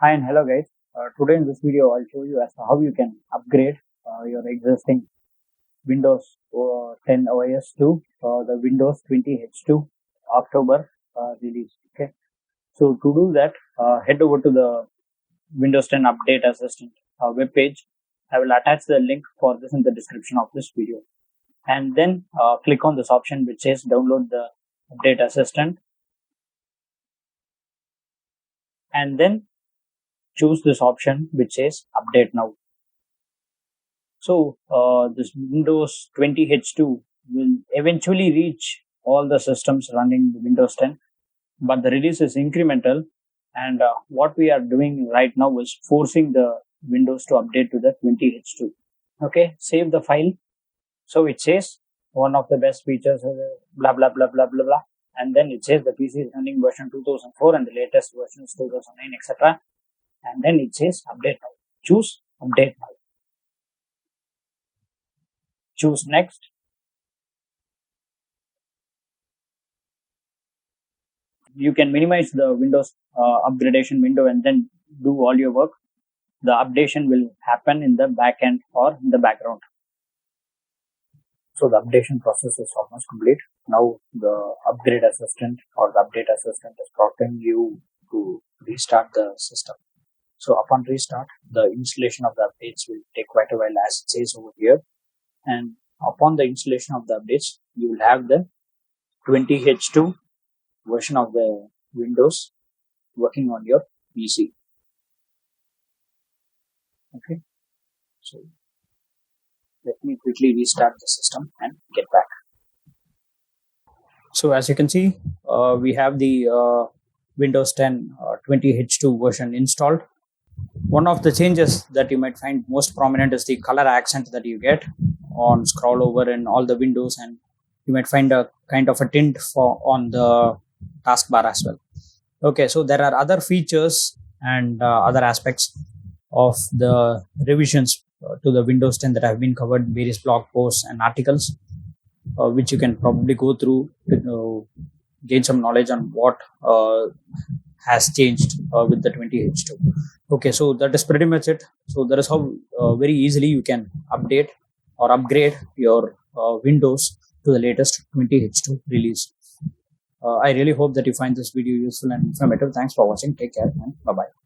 Hi and hello guys. Today in this video I'll show you as to how you can upgrade your existing Windows 10 OS to the Windows 20H2 October release. Okay, so to do that, head over to the Windows 10 Update Assistant web page. I will attach the link for this in the description of this video, and then click on this option which says download the Update Assistant, and then choose this option which says update now. So this Windows 20H2 will eventually reach all the systems running Windows 10, but the release is incremental, and what we are doing right now is forcing the Windows to update to the 20H2. Okay, save the file. So it says one of the best features, blah blah blah blah blah blah, and then it says the PC is running version 2004 and the latest version is 2009, etc. And then it says update now. Choose update now. Choose next. You can minimize the Windows upgradation window and then do all your work. The updation will happen in the back end or in the background. So the updation process is almost complete. Now the upgrade assistant or the update assistant is prompting you to restart the system. So upon restart, the installation of the updates will take quite a while, as it says over here. And upon the installation of the updates, you will have the 20H2 version of the Windows working on your PC. Okay, so let me quickly restart the system and get back. So as you can see, we have the Windows 10 20H2 version installed. One of the changes that you might find most prominent is the color accent that you get on scroll over in all the windows, and you might find a kind of a tint on the taskbar as well. Okay, so there are other features and other aspects of the revisions to the Windows 10 that have been covered in various blog posts and articles, which you can probably go through to gain some knowledge on what has changed with the 20H2. Okay, so that is pretty much it. So that is how very easily you can update or upgrade your Windows to the latest 20H2 release. I really hope that you find this video useful and informative. Thanks for watching. Take care and bye-bye.